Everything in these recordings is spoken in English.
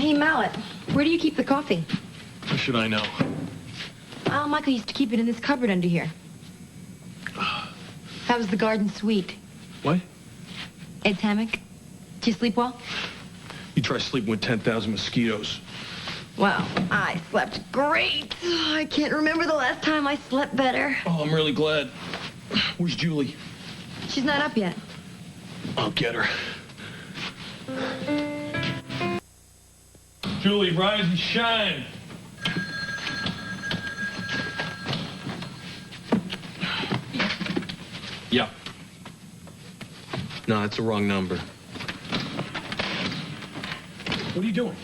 Hey, Mallet, where do you keep the coffee? How should I know? Michael used to keep it in this cupboard under here. That was the garden suite. What? Ed's hammock. Did you sleep well? You try sleeping with 10,000 mosquitoes. Well, I slept great. I can't remember the last time I slept better. Oh, I'm really glad. Where's Julie? She's not up yet. I'll get her. Julie, rise and shine. Yeah. No, that's the wrong number. What are you doing?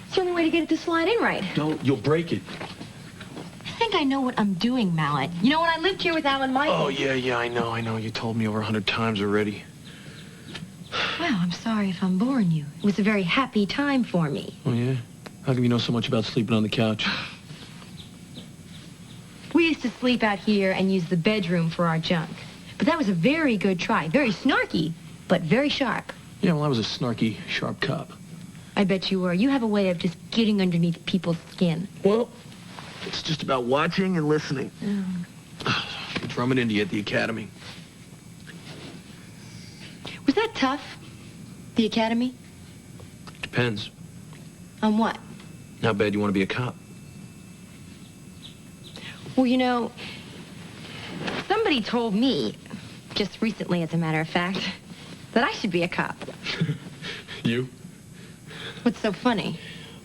It's the only way to get it to slide in right. No, you'll break it. I think I know what I'm doing, Mallet. You know, when I lived here with Alan Michael... Oh, yeah, I know. You told me over 100 times already. Well, I'm sorry if I'm boring you. It was a very happy time for me. Oh, yeah? How come you know so much about sleeping on the couch? We used to sleep out here and use the bedroom for our junk. But that was a very good try. Very snarky, but very sharp. Yeah, well, I was a snarky, sharp cop. I bet you were. You have a way of just getting underneath people's skin. Well, it's just about watching and listening. Oh. Drumming into you at the academy. Was that tough? The academy? Depends. On what? How bad you want to be a cop? Well, you know, somebody told me, just recently as a matter of fact, that I should be a cop. You? What's so funny?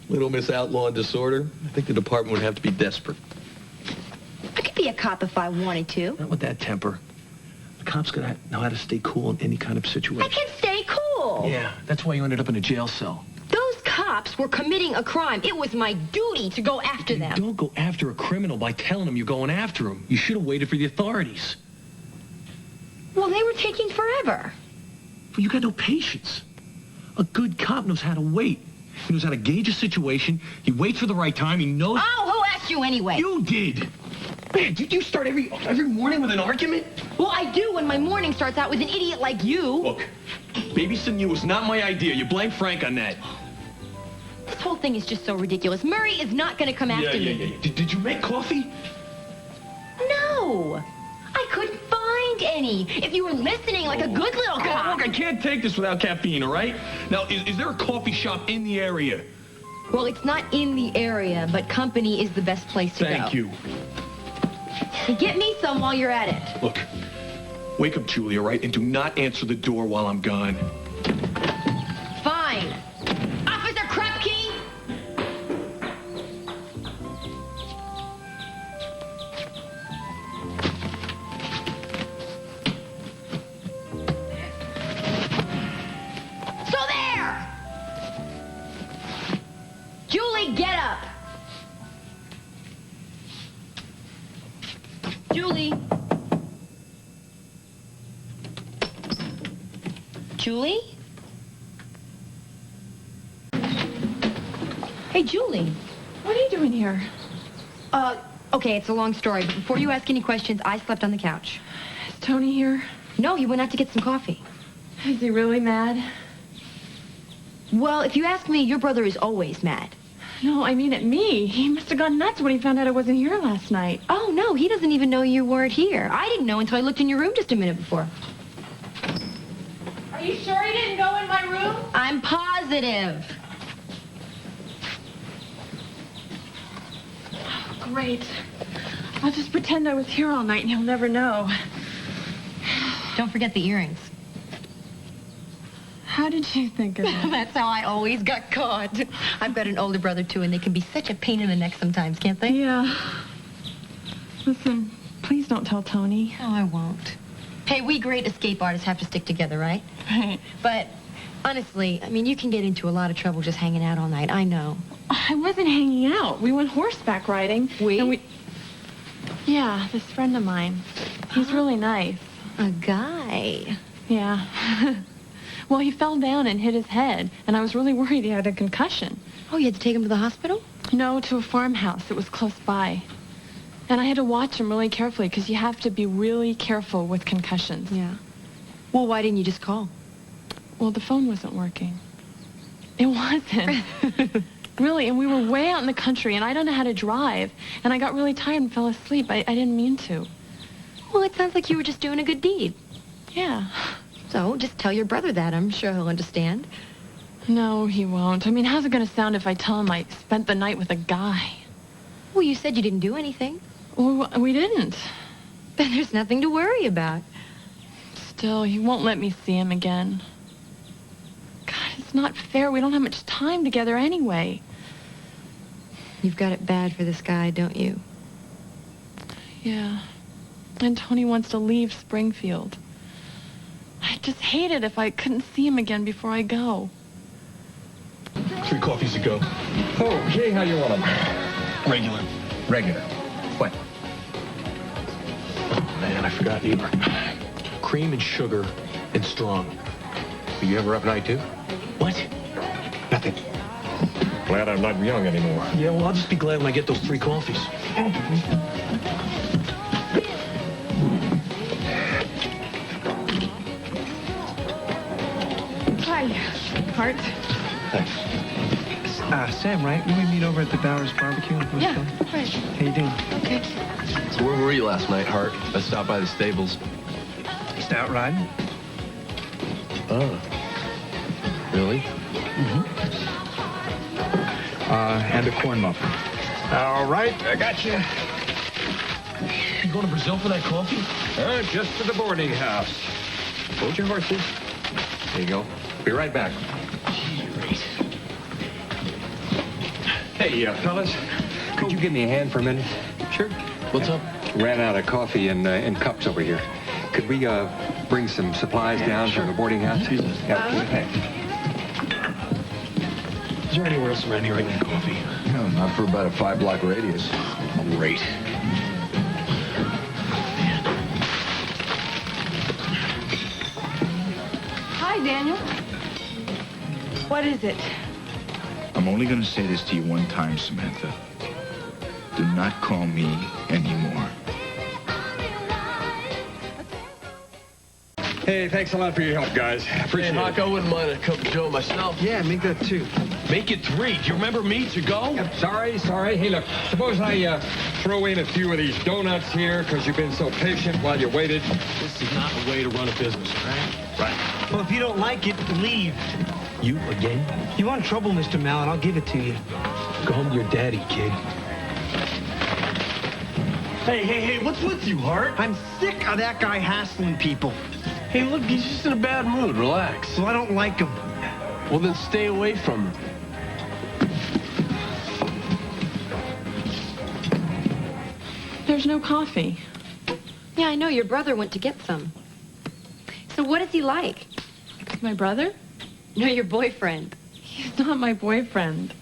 Little Miss Outlaw and Disorder. I think the department would have to be desperate. I could be a cop if I wanted to. Not with that temper. The cop's gotta know how to stay cool in any kind of situation. I can stay cool. Yeah, that's why you ended up in a jail cell. Those cops were committing a crime. It was my duty to go after them. Don't go after a criminal by telling him you're going after him. You should have waited for the authorities. Well, they were taking forever. But you got no patience. A good cop knows how to wait. He knows how to gauge a situation. He waits for the right time. He knows... Oh, who asked you anyway? You did. Man, did you start every morning with an argument? Well, I do when my morning starts out with an idiot like you. Look, babysitting you was not my idea. You blame Frank on that. This whole thing is just so ridiculous. Murray is not going to come after me. Yeah. Did you make coffee? No. I couldn't find any. If you were listening like a good little cop. Look, I can't take this without caffeine, all right? Now, is there a coffee shop in the area? Well, it's not in the area, but company is the best place to go. Thank you. And get me some while you're at it. Look, wake up, Julie, all right? And do not answer the door while I'm gone. Fine. Officer Krupke! So there! Julie, get up! Julie? Julie? Hey, Julie. What are you doing here? Okay, it's a long story, but before you ask any questions, I slept on the couch. Is Tony here? No, he went out to get some coffee. Is he really mad? Well, if you ask me, your brother is always mad. No, I mean at me. He must have gone nuts when he found out I wasn't here last night. Oh, no, he doesn't even know you weren't here. I didn't know until I looked in your room just a minute before. Are you sure he didn't go in my room? I'm positive. Oh, great. I'll just pretend I was here all night and he'll never know. Don't forget the earrings. How did you think of that? That's how I always got caught. I've got an older brother, too, and they can be such a pain in the neck sometimes, can't they? Yeah. Listen, please don't tell Tony. Oh, I won't. Hey, we great escape artists have to stick together, right? Right. But honestly, I mean, you can get into a lot of trouble just hanging out all night. I know. I wasn't hanging out. We went horseback riding. We? Yeah, this friend of mine. He's really nice. A guy. Yeah. Well, he fell down and hit his head, and I was really worried he had a concussion. Oh, you had to take him to the hospital? No, to a farmhouse. It was close by. And I had to watch him really carefully, because you have to be really careful with concussions. Yeah. Well, why didn't you just call? Well, the phone wasn't working. It wasn't. Really, and we were way out in the country, and I don't know how to drive. And I got really tired and fell asleep. I didn't mean to. Well, it sounds like you were just doing a good deed. Yeah. So just tell your brother that. I'm sure he'll understand. No, he won't. I mean, how's it going to sound if I tell him I spent the night with a guy? Well, you said you didn't do anything. Well, we didn't. Then there's nothing to worry about. Still, he won't let me see him again. God, it's not fair. We don't have much time together anyway. You've got it bad for this guy, don't you? Yeah. And Tony wants to leave Springfield. I'd just hate it if I couldn't see him again before I go. 3 coffees to go. Oh, Jay, how you want them? Regular. Regular. What? Oh, man, I forgot either. Cream and sugar and strong. Are you ever up night, too? What? Nothing. Glad I'm not young anymore. Yeah, well, I'll just be glad when I get those 3 coffees. Hi, Hart. Thanks. Sam, right? We meet over at the Bowers Barbecue. Yeah, right. How you doing? Okay. So where were you last night, Hart? I stopped by the stables. Just out riding. Oh. Really? And a corn muffin. All right, I got you. You going to Brazil for that coffee? Just to the boarding house. Hold your horses. There you go. Be right back. Hey, fellas, could you give me a hand for a minute? Sure. What's up? Ran out of coffee and cups over here. Could we bring some supplies down from the boarding house? Yeah, okay. Is there anywhere else around here I can get coffee? No, not for about a 5-block radius. Great. Hi, Daniel. What is it? I'm only going to say this to you one time, Samantha. Do not call me anymore. Hey, thanks a lot for your help, guys. Appreciate Hey, Hawk, it. I wouldn't mind a cup of Joe myself. Yeah, make that 2. Make it 3. Do you remember me to go? Sorry. Hey, look, suppose I throw in a few of these donuts here because you've been so patient while you waited. This is not the way to run a business, all right? Right. Well, if you don't like it, leave. You again? You want trouble, Mr. Mallet, I'll give it to you. Go home to your daddy, kid. Hey, what's with you, Hart? I'm sick of that guy hassling people. Hey, look, he's just in a bad mood. Relax. Well, I don't like him. Well, then stay away from him. There's no coffee. Yeah, I know. Your brother went to get some. So what is he like? My brother? No, your boyfriend. He's not my boyfriend.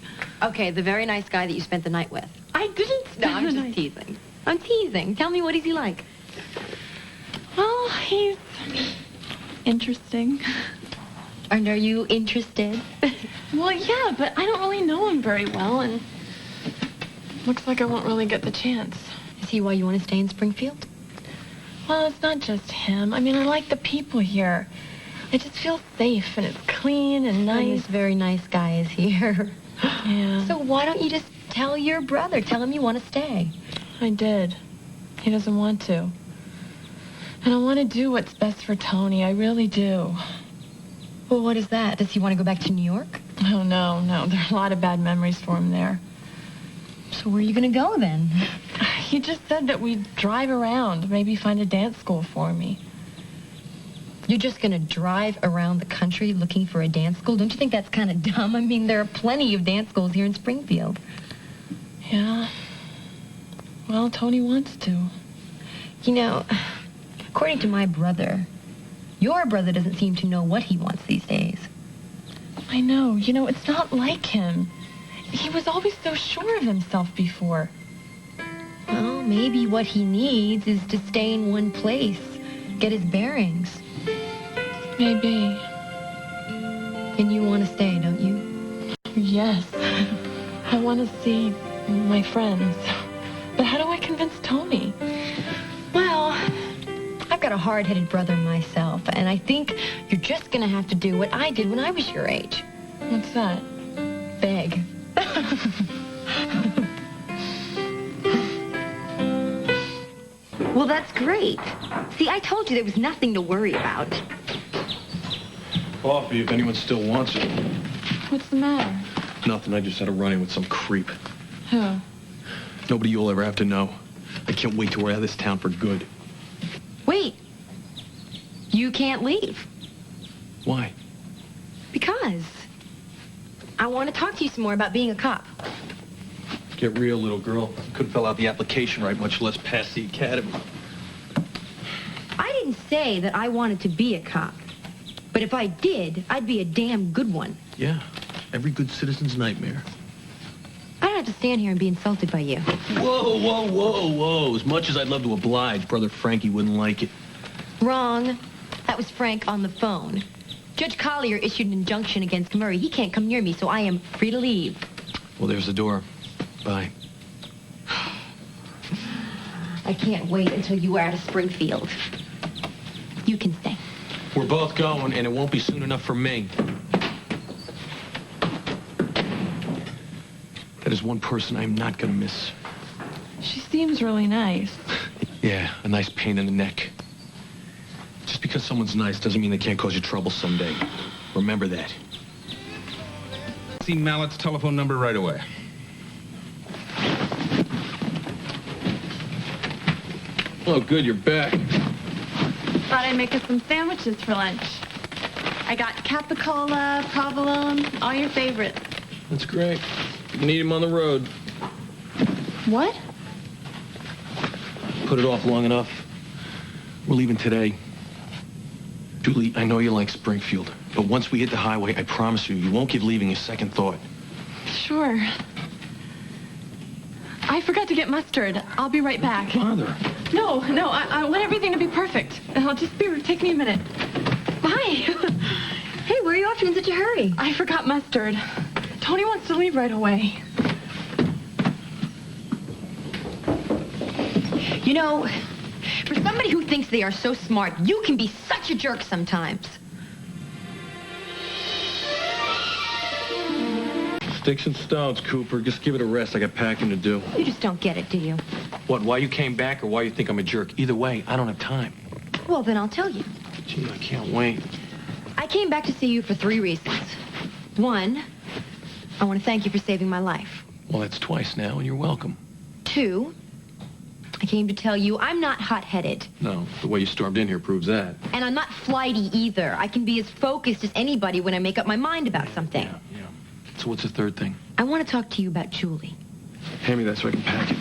Okay, the very nice guy that you spent the night with. I didn't No, I'm spend the just night- teasing. I'm teasing. Tell me, what is he like? Well, he's interesting. And are you interested? Well, yeah, but I don't really know him very well, and looks like I won't really get the chance. Is he why you want to stay in Springfield? Well, it's not just him. I mean, I like the people here. I just feel safe, and it's clean and And nice. this very nice guy is here. Yeah, So why don't you just tell your brother? Tell him you want to stay. I did. He doesn't want to. And I want to do what's best for Tony. I really do. Well, what is that? Does he want to go back to New York? Oh, no. There are a lot of bad memories for him there. So where are you going to go then? He just said that we'd drive around, maybe find a dance school for me. You're just going to drive around the country looking for a dance school? Don't you think that's kind of dumb? I mean, there are plenty of dance schools here in Springfield. Yeah. Well, Tony wants to. You know, according to my brother, your brother doesn't seem to know what he wants these days. I know. You know, it's not like him. He was always so sure of himself before. Well, maybe what he needs is to stay in one place, get his bearings. Maybe. And you want to stay, don't you? Yes. I want to see my friends. But how do I convince Tony? Well, I've got a hard-headed brother myself, and I think you're just going to have to do what I did when I was your age. What's that? Beg. Well, that's great. See, I told you there was nothing to worry about. Coffee, if anyone still wants it. What's the matter? Nothing, I just had a run-in with some creep. Who? Nobody you'll ever have to know. I can't wait till we're out of this town for good. Wait. You can't leave. Why? Because I want to talk to you some more about being a cop. Get real, little girl. Couldn't fill out the application right, much less pass the academy. I didn't say that I wanted to be a cop. But if I did, I'd be a damn good one. Yeah, every good citizen's nightmare. I don't have to stand here and be insulted by you. Whoa, whoa, whoa, whoa. As much as I'd love to oblige, Brother Frankie wouldn't like it. Wrong. That was Frank on the phone. Judge Collier issued an injunction against Murray. He can't come near me, so I am free to leave. Well, there's the door. Bye. I can't wait until you are out of Springfield. You can stay. We're both going, and it won't be soon enough for me. That is one person I'm not going to miss. She seems really nice. Yeah, a nice pain in the neck. Just because someone's nice doesn't mean they can't cause you trouble someday. Remember that. See Mallet's telephone number right away. Oh, good, you're back. Thought I'd make us some sandwiches for lunch. I got capicola, provolone, all your favorites. That's great. You can eat him on the road. What? Put it off long enough. We're leaving today. Julie, I know you like Springfield, but once we hit the highway, I promise you won't give leaving a second thought. Sure. I forgot to get mustard. I'll be right back. Father. No, I want everything to be perfect. Take me a minute. Bye. Hey, where are you off to in such a hurry? I forgot mustard. Tony wants to leave right away. You know, for somebody who thinks they are so smart, you can be such a jerk sometimes. Sticks and stones, Cooper. Just give it a rest. I got packing to do. You just don't get it, do you? What, why you came back or why you think I'm a jerk? Either way, I don't have time. Well, then I'll tell you. Gee, I can't wait. I came back to see you for 3 reasons. 1, I want to thank you for saving my life. Well, that's twice now, and you're welcome. 2, I came to tell you I'm not hot-headed. No, the way you stormed in here proves that. And I'm not flighty either. I can be as focused as anybody when I make up my mind about something. Yeah. So what's the third thing? I want to talk to you about Julie. Hand me that so I can pack it.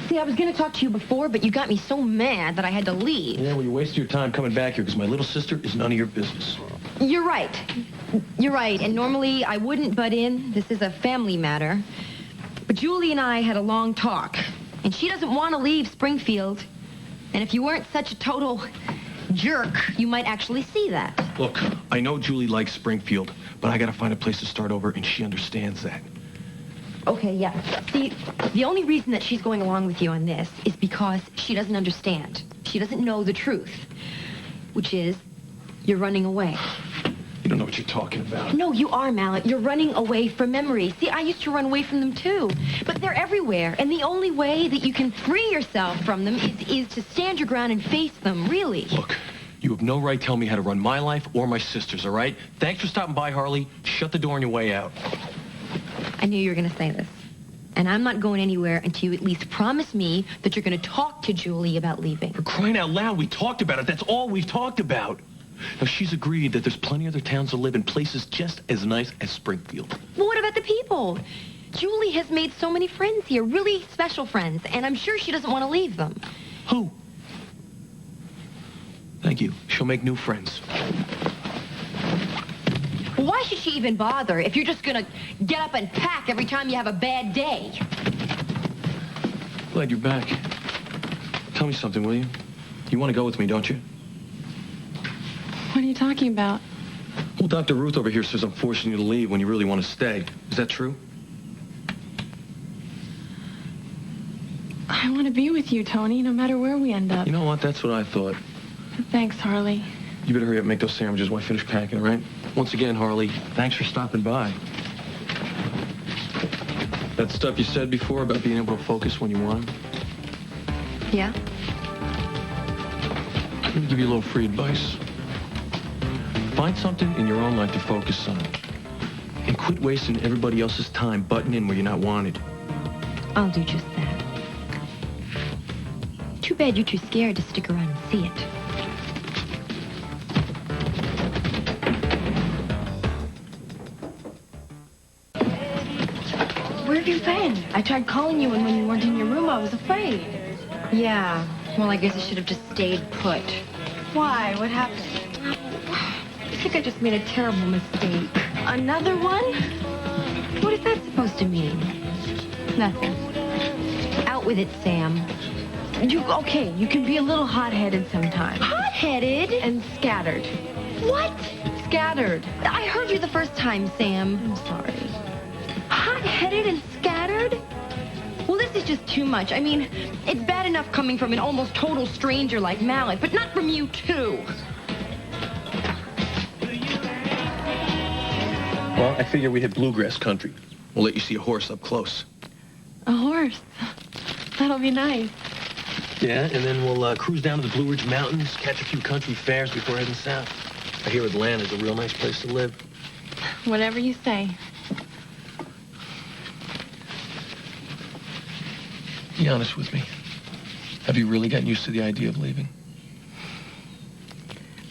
See, I was going to talk to you before, but you got me so mad that I had to leave. Yeah, well, you wasted your time coming back here because my little sister is none of your business. You're right. You're right. And normally I wouldn't butt in. This is a family matter. But Julie and I had a long talk. And she doesn't want to leave Springfield. And if you weren't such a total jerk, you might actually see that. Look, I know Julie likes Springfield, but I got to find a place to start over, and she understands that. Okay, yeah. See, the only reason that she's going along with you on this is because she doesn't understand. She doesn't know the truth, which is you're running away. You don't know what you're talking about. No, you are, Mallet. You're running away from memories. See, I used to run away from them, too. But they're everywhere, and the only way that you can free yourself from them is to stand your ground and face them, really. Look, you have no right telling me how to run my life or my sister's, all right? Thanks for stopping by, Harley. Shut the door on your way out. I knew you were going to say this. And I'm not going anywhere until you at least promise me that you're going to talk to Julie about leaving. For crying out loud, we talked about it. That's all we've talked about. Now, she's agreed that there's plenty of other towns to live in, places just as nice as Springfield. Well, what about the people? Julie has made so many friends here, really special friends, and I'm sure she doesn't want to leave them. Who? Thank you. She'll make new friends. Why should she even bother if you're just going to get up and pack every time you have a bad day? Glad you're back. Tell me something, will you? You want to go with me, don't you? What are you talking about? Well, Dr. Ruth over here says I'm forcing you to leave when you really want to stay. Is that true? I want to be with you, Tony, no matter where we end up. You know what? That's what I thought. Thanks, Harley. You better hurry up and make those sandwiches while I finish packing, all right? Once again, Harley, thanks for stopping by. That stuff you said before about being able to focus when you want. Yeah? Let me give you a little free advice. Find something in your own life to focus on. And quit wasting everybody else's time butting in where you're not wanted. I'll do just that. Too bad you're too scared to stick around and see it. Where have you been? I tried calling you, and when you weren't in your room, I was afraid. Yeah, well, I guess I should have just stayed put. Why? What happened? I think I just made a terrible mistake. Another one? What is that supposed to mean? Nothing. Out with it, Sam. Okay, you can be a little hot-headed sometimes. Hot-headed? And scattered. What? Scattered. I heard you the first time, Sam. I'm sorry. Hot-headed and scattered? Well, this is just too much. I mean, it's bad enough coming from an almost total stranger like Mallet, but not from you, too. Well, I figure we hit bluegrass country. We'll let you see a horse up close. A horse? That'll be nice. Yeah, and then we'll cruise down to the Blue Ridge Mountains, catch a few country fairs before heading south. I hear Atlanta's a real nice place to live. Whatever you say. Be honest with me. Have you really gotten used to the idea of leaving?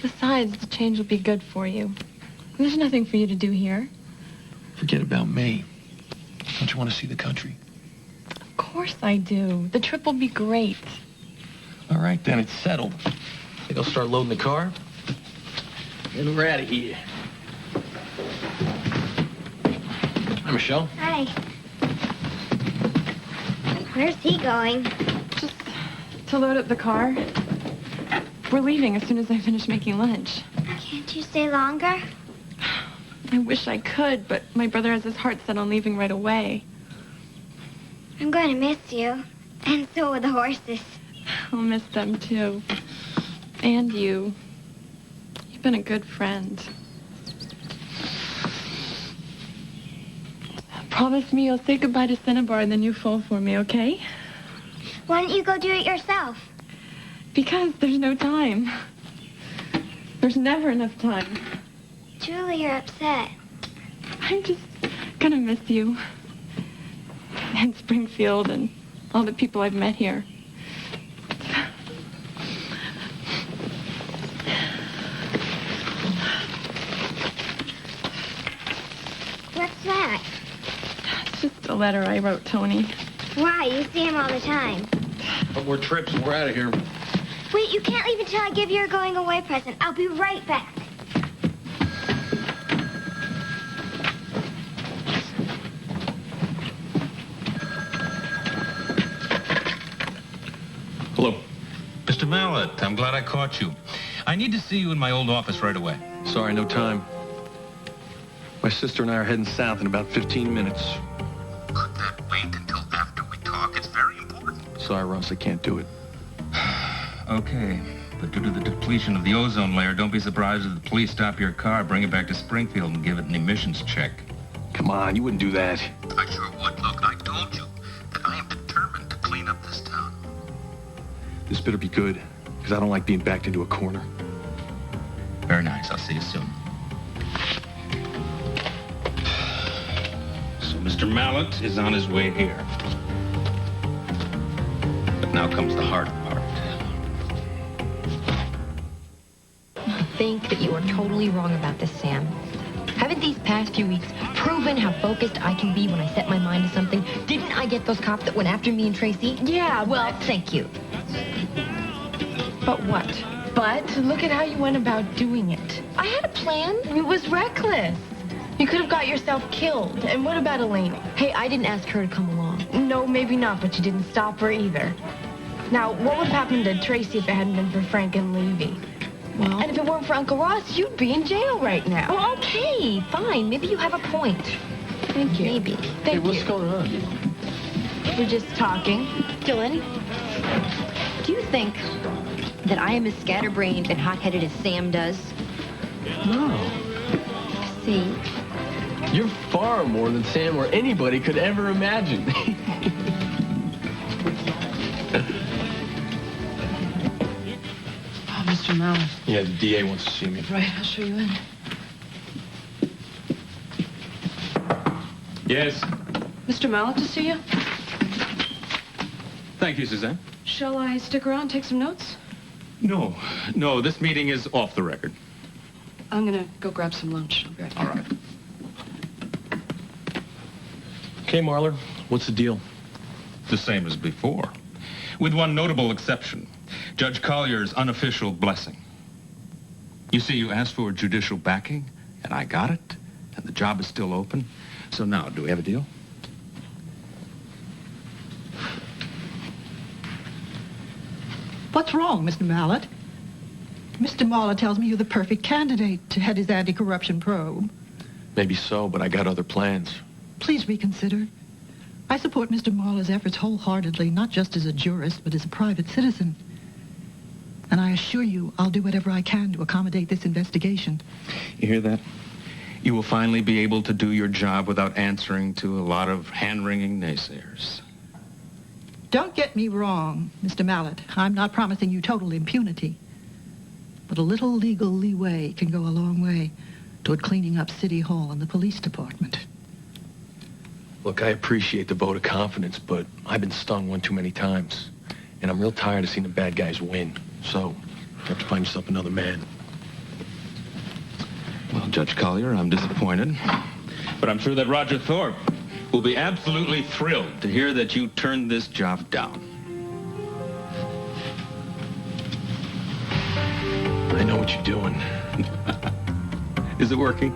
Besides, the change will be good for you. There's nothing for you to do here. Forget about me. Don't you want to see the country? Of course I do. The trip will be great. All right, then. It's settled. Think I'll start loading the car? And we're out of here. Hi, Michelle. Hi. Where's he going? Just to load up the car. We're leaving as soon as I finish making lunch. Can't you stay longer? I wish I could, but my brother has his heart set on leaving right away. I'm going to miss you. And so will the horses. I'll miss them, too. And you. You've been a good friend. Promise me you'll say goodbye to Cinnabar and then you phone for me, okay? Why don't you go do it yourself? Because there's no time. There's never enough time. Julie, you're upset. I'm just gonna miss you. And Springfield and all the people I've met here. What's that? It's just a letter I wrote Tony. Why? You see him all the time. One more trips and we're out of here. Wait, you can't leave until I give you your going away present. I'll be right back. Hello. Mr. Mallet, I'm glad I caught you. I need to see you in my old office right away. Sorry, no time. My sister and I are heading south in about 15 minutes. Could that wait until after we talk? It's very important. Sorry, Ross, I can't do it. Okay, but due to the depletion of the ozone layer, don't be surprised if the police stop your car, bring it back to Springfield, and give it an emissions check. Come on, you wouldn't do that. I sure would. Look, I told you that I am determined to clean up this town. This better be good, because I don't like being backed into a corner. Very nice. I'll see you soon. So Mr. Mallet is on his way here. But now comes the hard part. I think that you are totally wrong about this, Sam. Haven't these past few weeks proven how focused I can be when I set my mind to something? Didn't I get those cops that went after me and Tracy? Yeah, Well, thank you. but what? But look at how you went about doing it. I had a plan. It was reckless. You could have got yourself killed. And what about Elaine? Hey, I didn't ask her to come along. No, maybe not, but you didn't stop her either. Now, what would have happened to Tracy if it hadn't been for Frank and Levy? Well, And if it weren't for Uncle Ross, you'd be in jail right now. well, okay, fine. Maybe you have a point. Thank you. Maybe. Thank you. going on? We're just talking. Dylan, do you think that I am as scatterbrained and hot-headed as Sam does? No. See? You're far more than Sam or anybody could ever imagine. Oh, Mr. Mallet. Yeah, the DA wants to see me. Right, I'll show you in. Yes. Mr. Mallet to see you? Thank you, Suzanne. Shall I stick around and take some notes? No, this meeting is off the record. I'm gonna go grab some lunch. I'll be right back. All right. Okay, Marler, what's the deal? The same as before, with one notable exception. Judge Collier's unofficial blessing. You see, you asked for judicial backing, and I got it, and the job is still open. So now, do we have a deal? What's wrong, Mr. Mallet? Mr. Mahler tells me you're the perfect candidate to head his anti-corruption probe. Maybe so, but I got other plans. Please reconsider. I support Mr. Mahler's efforts wholeheartedly, not just as a jurist, but as a private citizen. And I assure you, I'll do whatever I can to accommodate this investigation. You hear that? You will finally be able to do your job without answering to a lot of hand-wringing naysayers. Don't get me wrong, Mr. Mallet. I'm not promising you total impunity. But a little legal leeway can go a long way toward cleaning up City Hall and the police department. Look, I appreciate the vote of confidence, but I've been stung one too many times. And I'm real tired of seeing the bad guys win. So, you have to find yourself another man. Well, Judge Collier, I'm disappointed. But I'm sure that Roger Thorpe will be absolutely thrilled to hear that you turned this job down. I know what you're doing. Is it working?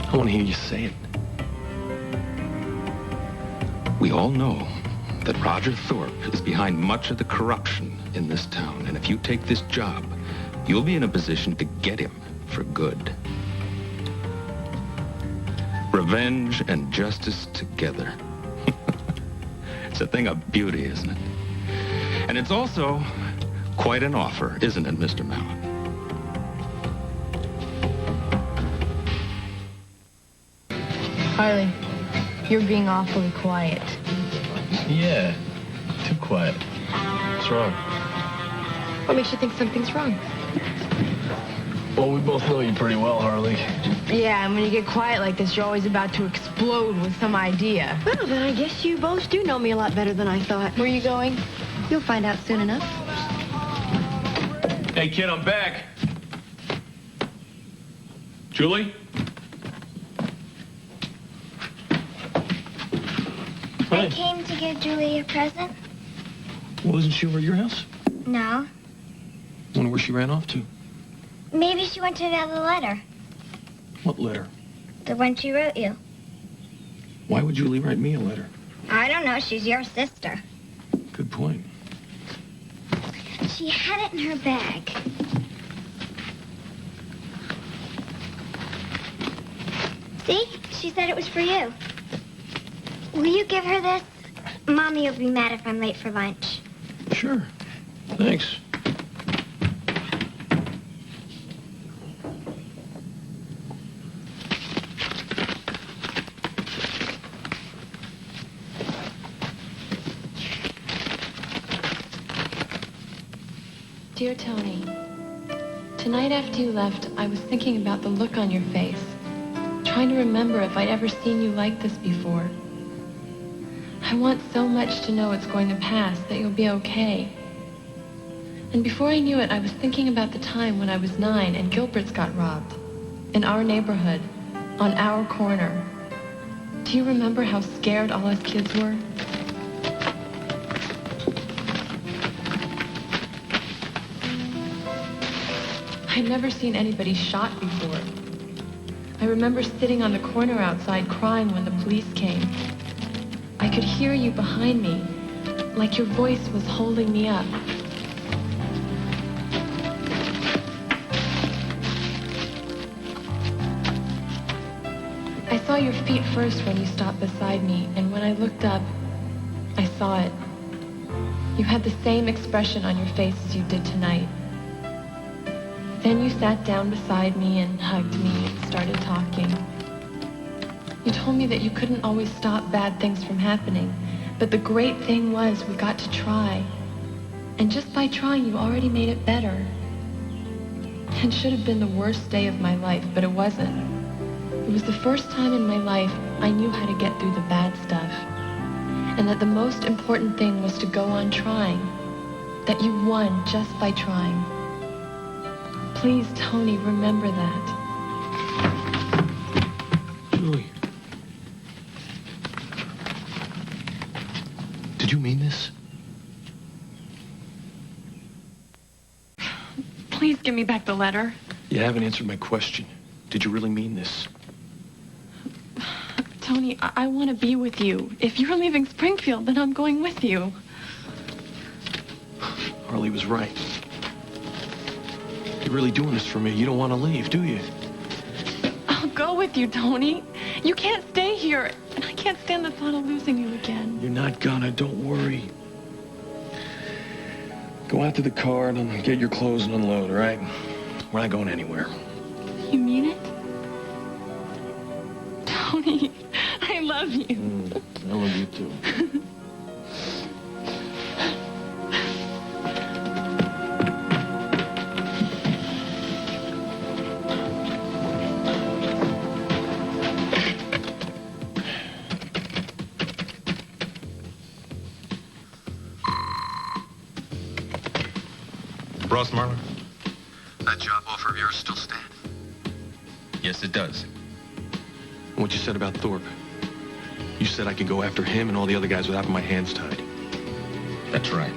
I want to hear you say it. We all know that Roger Thorpe is behind much of the corruption in this town. And if you take this job, you'll be in a position to get him for good. Revenge and justice together. It's a thing of beauty, isn't it? And it's also quite an offer, isn't it, Mr. Mallet? Harley, you're being awfully quiet. Yeah, too quiet. What's wrong? What makes you think something's wrong? Well, we both know you pretty well, Harley. Yeah, and when you get quiet like this, you're always about to explode with some idea. Well, then I guess you both do know me a lot better than I thought. Where are you going? You'll find out soon enough. Hey, kid, I'm back. Julie? I came to give Julie a present. Wasn't she over at your house? No. Wonder where she ran off to. Maybe she went to the other letter. What letter? The one she wrote you. Why would Julie write me a letter? I don't know. She's your sister. Good point. She had it in her bag. See? She said it was for you. Will you give her this? Mommy will be mad if I'm late for lunch. Sure. Thanks. Dear Tony, tonight after you left, I was thinking about the look on your face, trying to remember if I'd ever seen you like this before. I want so much to know it's going to pass, that you'll be okay. And before I knew it, I was thinking about the time when I was 9 and Gilbert's got robbed. In our neighborhood, on our corner. Do you remember how scared all us kids were? I'd never seen anybody shot before. I remember sitting on the corner outside crying when the police came. I could hear you behind me, like your voice was holding me up. I saw your feet first when you stopped beside me, and when I looked up, saw it. You had the same expression on your face as you did tonight. Then you sat down beside me and hugged me and started talking. You told me that you couldn't always stop bad things from happening, but the great thing was we got to try. And just by trying, you already made it better. It should have been the worst day of my life, but it wasn't. It was the first time in my life I knew how to get through the bad stuff. And that the most important thing was to go on trying. That you won just by trying. Please, Tony, remember that. Julie. Did you mean this? Please give me back the letter. You haven't answered my question. Did you really mean this? Tony, I want to be with you. If you're leaving Springfield, then I'm going with you. Harley was right. You're really doing this for me. You don't want to leave, do you? I'll go with you, Tony. You can't stay here, and I can't stand the thought of losing you again. You're not gonna. Don't worry. Go out to the car and get your clothes and unload, all right? We're not going anywhere. You mean it? Tony, I love you. I love you too. Ross Marler? That job offer of yours still stand? Yes, it does. What you said about Thorpe. You said I could go after him and all the other guys without my hands tied. That's right.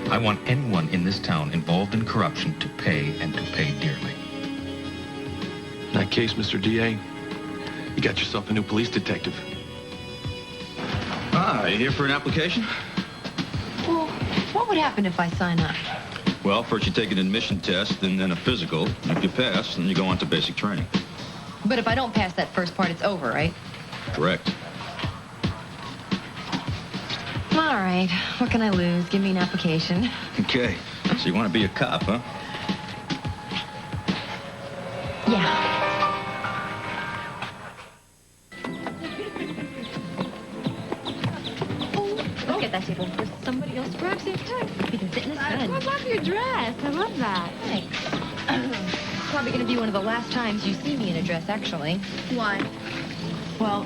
I want anyone in this town involved in corruption to pay, and to pay dearly. In that case, Mr. DA, you got yourself a new police detective. Ah, you here for an application? Well, what would happen if I sign up? Well, first you take an admission test and then a physical. If you pass, then you go on to basic training. But if I don't pass that first part, it's over, right? Correct. All right. What can I lose? Give me an application. Okay. So you want to be a cop, huh? Yeah. Look at that table before somebody else grabs it. You can sit in the sun. I love your dress. I love that. Thanks. Probably going to be one of the last times you see me in a dress, actually. Why? Well,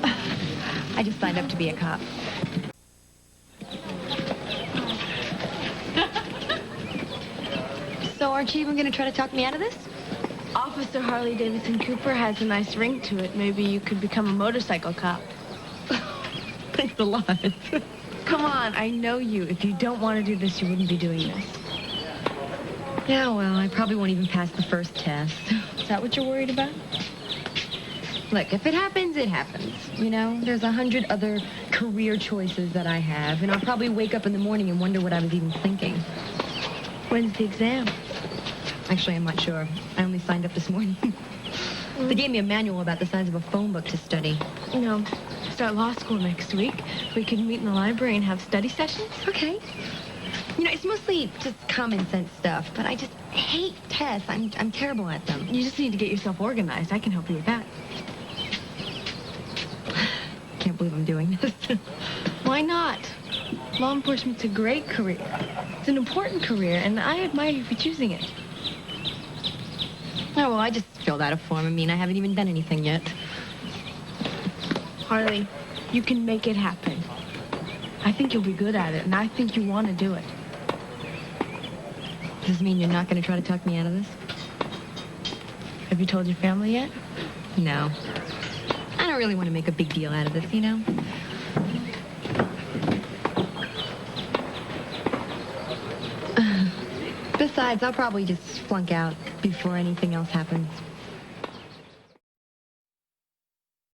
I just signed up to be a cop. So aren't you even going to try to talk me out of this? Officer Harley Davidson Cooper has a nice ring to it. Maybe you could become a motorcycle cop. Thanks a lot. Come on, I know you. If you don't want to do this, you wouldn't be doing this. Yeah, well, I probably won't even pass the first test. Is that what you're worried about? Look, if it happens, it happens. You know, there's 100 other career choices that I have, and I'll probably wake up in the morning and wonder what I was even thinking. When's the exam? Actually, I'm not sure. I only signed up this morning. They gave me a manual about the size of a phone book to study. You know, start law school next week. We could meet in the library and have study sessions. Okay. You know, it's mostly just common sense stuff, but I just hate tests. I'm terrible at them. You just need to get yourself organized. I can help you with that. Can't believe I'm doing this. Why not? Law enforcement's a great career. It's an important career, and I admire you for choosing it. Oh, well, I just filled out a form. I mean, I haven't even done anything yet. Harley, you can make it happen. I think you'll be good at it, and I think you want to do it. Does this mean you're not going to try to talk me out of this? Have you told your family yet? No. I don't really want to make a big deal out of this, you know? Besides, I'll probably just flunk out before anything else happens.